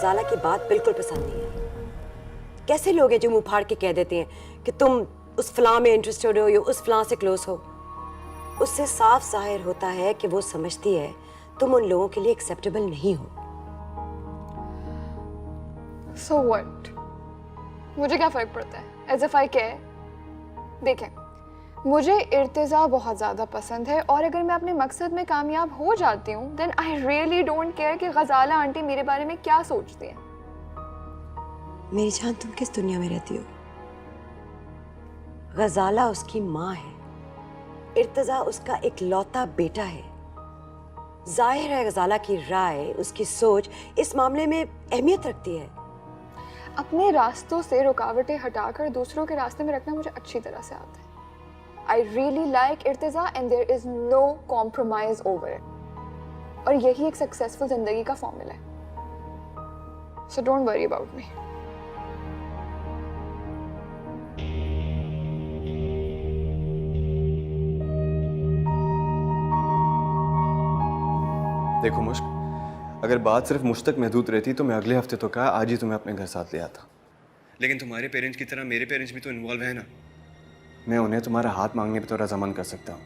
गजाला की बात बिल्कुल पसंद नहीं है। कैसे लोग हैं जो मुंह फाड़ के कह देते हैं कि तुम उस फलां में इंटरेस्टेड हो या उस फलां से क्लोज हो। उससे साफ जाहिर होता है कि वो समझती है तुम उन लोगों के लिए एक्सेप्टेबल नहीं हो। So what? मुझे क्या फर्क पड़ता है? As if I care? देखें, मुझे इर्तिजा बहुत ज़्यादा पसंद है और अगर मैं अपने मकसद में कामयाब हो जाती हूँ then I really don't care कि गजाला आंटी मेरे बारे में क्या सोचती हैं। मेरी जान, तुम किस दुनिया में रहती हो? गजाला उसकी माँ है, इर्तिजा उसका इकलौता बेटा है। जाहिर है गजाला की राय, उसकी सोच इस मामले में अहमियत रखती है। अपने रास्तों से रुकावटें हटाकर दूसरों के रास्ते में रखना मुझे अच्छी तरह से आता है। I really like इर्तिजा and there is no compromise over it। और यही एक सक्सेसफुल जिंदगी का फॉर्मूला है। So don't worry about me। देखो मुश्क, अगर बात सिर्फ मुझ तक महदूद रहती तो मैं अगले हफ्ते तो कहा आज ही तुम्हें अपने घर साथ ले आता। लेकिन तुम्हारे पेरेंट्स की तरह मेरे पेरेंट्स भी तो इन्वॉल्व है ना। मैं उन्हें तुम्हारा हाथ मांगने पर तो रजामंद कर सकता हूँ,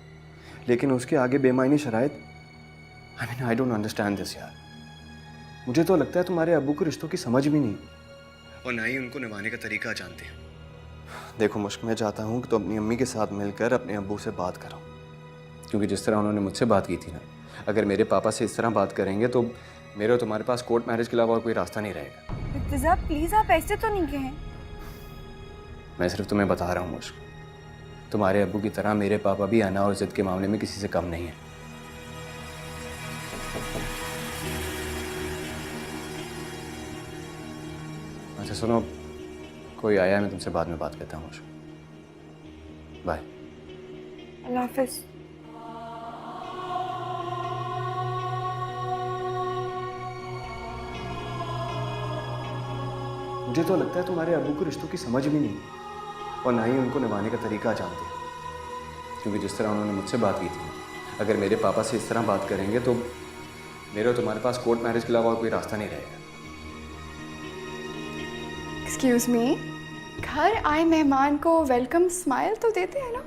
लेकिन उसके आगे बेमायनी शराइत, आई डोंट अंडरस्टैंड दिस यार। मुझे तो लगता है तुम्हारे अब्बू को रिश्तों की समझ भी नहीं और ना ही उनको निभाने का तरीका जानते हैं। देखो मुश्क, मैं चाहता हूँ कि तुम अपनी अम्मी के साथ मिलकर अपने अब्बू से बात करो, क्योंकि जिस तरह उन्होंने मुझसे बात की थी ना, अगर मेरे पापा से इस तरह बात करेंगे तो मेरे और तुम्हारे पास कोर्ट मैरिज के अलावा और कोई रास्ता नहीं रहेगा। इर्तिजा प्लीज आप ऐसे तो नहीं कहें। मैं सिर्फ तुम्हें बता रहा हूँ मुश्क, तुम्हारे अब्बू की तरह मेरे पापा भी अना और जिद के मामले में किसी से कम नहीं है। अच्छा सुनो, कोई आया है, मैं तुमसे बाद में बात करता हूँ। बाय। अल्लाह हाफिज। मुझे तो लगता है तुम्हारे अब्बू को रिश्तों की समझ भी नहीं और ना ही उनको निभाने का तरीका जानते हैं, क्योंकि जिस तरह उन्होंने मुझसे बात की थी, अगर मेरे पापा से इस तरह बात करेंगे तो मेरे और तुम्हारे पास कोर्ट मैरिज के अलावा और कोई रास्ता नहीं रहेगा। एक्सक्यूज मी, घर आए मेहमान को वेलकम स्माइल तो देते हैं ना?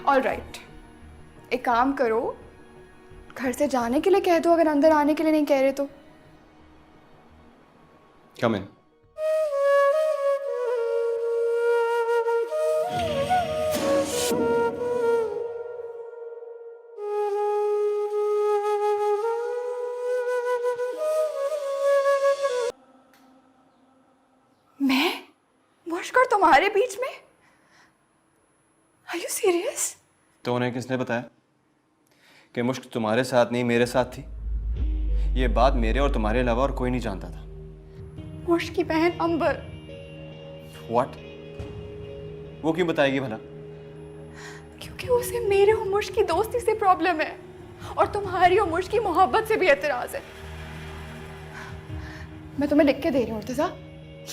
ऑल राइट, एक काम करो, घर से जाने के लिए कह दो, अगर अंदर आने के लिए नहीं कह रहे तो। Come in। मैं मुश्क और तुम्हारे बीच में? Are you serious? तो उन्हें किसने बताया कि मुश्क तुम्हारे साथ नहीं मेरे साथ थी? ये बात मेरे और तुम्हारे अलावा और कोई नहीं जानता था। मुश्क की बहन अंबर। What? वो क्यों बताएगी भला? क्योंकि उसे मेरे और मुश्क की दोस्ती से प्रॉब्लम है और तुम्हारी और मुश्क की मोहब्बत से भी एतराज है। मैं तुम्हें लिख के दे रही हूँ इर्तिजा,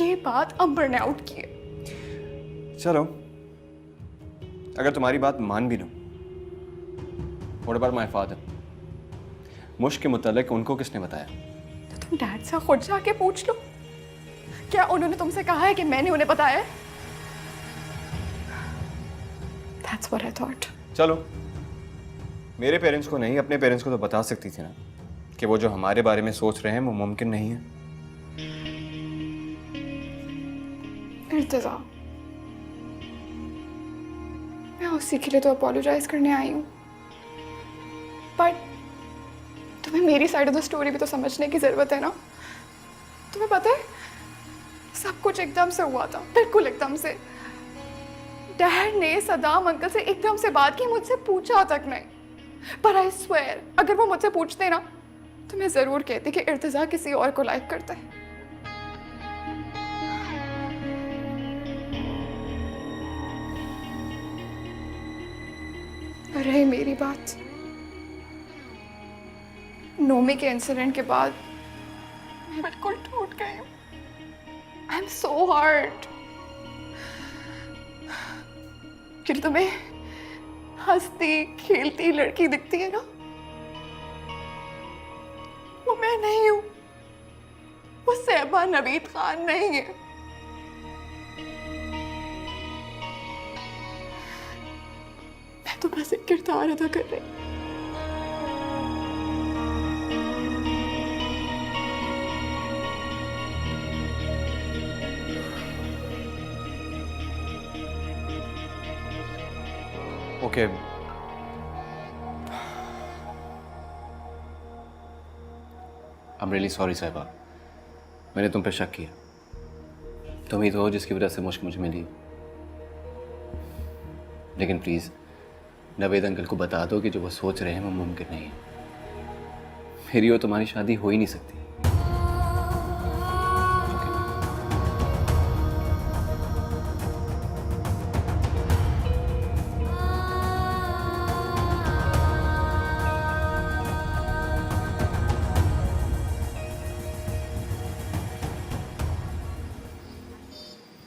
ये बात अंबर ने आउट की है। चलो, अगर तुम्हारी बात मान भी लूं, What about my father? मुश्क के मुतालिक उनको किसने बताया? तो तुम डैड से खुद जाके पूछ लो, क्या उन्होंने तुमसे कहा है कि मैंने उन्हें बताया है? That's what I thought। चलो, मेरे पेरेंट्स को नहीं, अपने पेरेंट्स को तो बता सकती थी ना कि वो जो हमारे बारे में सोच रहे हैं वो मुमकिन नहीं है। इर्तिजा, मैं उसी के लिए तो अपोलोजाइज करने आई हूँ, बट तुम्हें मेरी साइड ऑफ द स्टोरी भी तो समझने की जरूरत है ना। तुम्हें पता है, सब कुछ एकदम से हुआ था, बिल्कुल एकदम से। डैड ने सदाम अंकल से एकदम से बात की, मुझसे पूछा तक नहीं। पर आई स्वेयर, अगर वो मुझसे पूछते ना तो मैं जरूर कहती कि इर्तिजा किसी और को लाइक करता है। रही मेरी बात, नोमी के इंसिडेंट के बाद मैं बिल्कुल टूट गई हूँ। I am so hurt. फिर तुम्हें हंसती खेलती लड़की दिखती है ना, वो सहबा नवीद खान नहीं है। मैं तो बस एक किरदार अदा कर रही। Okay, I am really sorry साहिबा, मैंने तुम पे शक किया। तुम ही तो हो जिसकी वजह से मुश्क मुझे मिली। लेकिन प्लीज़ नवेद अंकल को बता दो कि जो वो सोच रहे हैं वो मुमकिन नहीं है। मेरी और तुम्हारी शादी हो ही नहीं सकती।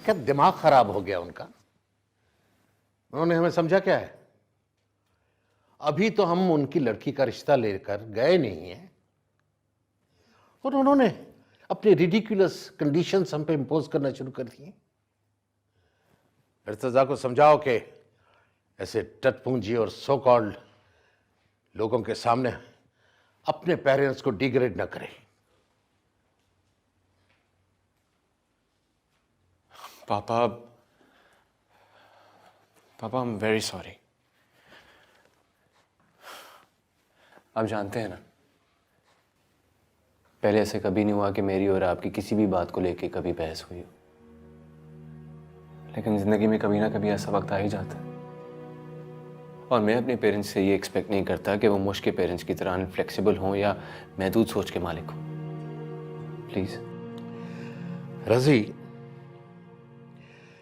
क्या दिमाग खराब हो गया उनका? उन्होंने हमें समझा क्या है? अभी तो हम उनकी लड़की का रिश्ता लेकर गए नहीं हैं और उन्होंने अपनी रिडिकुलस कंडीशंस हम पे इंपोज करना शुरू कर दिए। इर्तजा को समझाओ कि ऐसे टटपूंजी और सो कॉल्ड लोगों के सामने अपने पेरेंट्स को डिग्रेड न करें। पापा, पापा आई एम वेरी सॉरी। आप जानते हैं ना, पहले ऐसे कभी नहीं हुआ कि मेरी और आपकी किसी भी बात को लेके कभी बहस हुई हो। लेकिन जिंदगी में कभी ना कभी ऐसा वक्त आ ही जाता है, और मैं अपने पेरेंट्स से ये एक्सपेक्ट नहीं करता कि वो मुझ के पेरेंट्स की तरह अनफ्लेक्सिबल हों या महदूद सोच के मालिक हों। प्लीज रजी,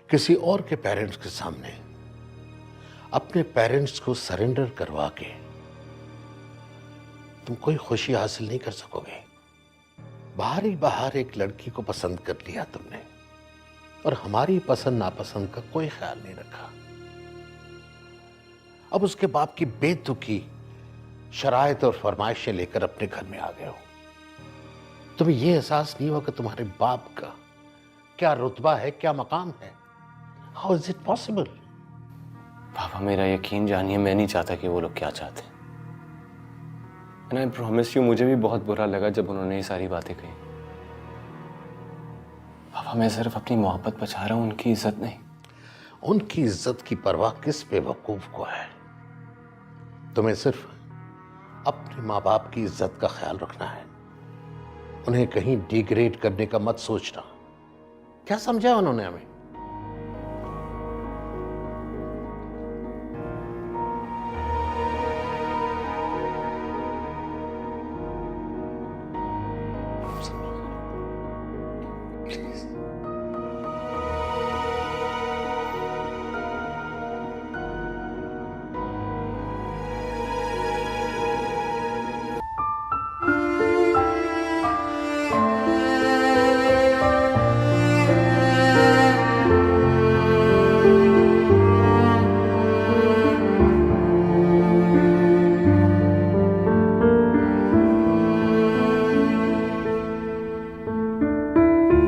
किसी और के पेरेंट्स के सामने अपने पेरेंट्स को सरेंडर करवा के तुम कोई खुशी हासिल नहीं कर सकोगे। बाहर ही बाहर एक लड़की को पसंद कर लिया तुमने और हमारी पसंद नापसंद का कोई ख्याल नहीं रखा। अब उसके बाप की बेतुकी शराइत और फरमाइशें लेकर अपने घर में आ गए हो। तुम्हें यह एहसास नहीं हुआ कि तुम्हारे बाप का क्या रुतबा है, क्या मकाम है। How is it possible? पापा, मेरा यकीन जानिए, मैं नहीं चाहता कि वो लोग क्या चाहते हैं। एंड आई प्रॉमिस यू, मुझे भी बहुत बुरा लगा जब उन्होंने ये सारी बातें कही। पापा, मैं सिर्फ अपनी मोहब्बत बचा रहा हूँ, उनकी इज्जत नहीं। उनकी इज्जत की परवाह किस बेवकूफ को है? तुम्हें सिर्फ अपने माँ बाप की इज्जत का ख्याल रखना है, उन्हें कहीं डिग्रेड करने का मत सोचना। क्या समझा उन्होंने हमें?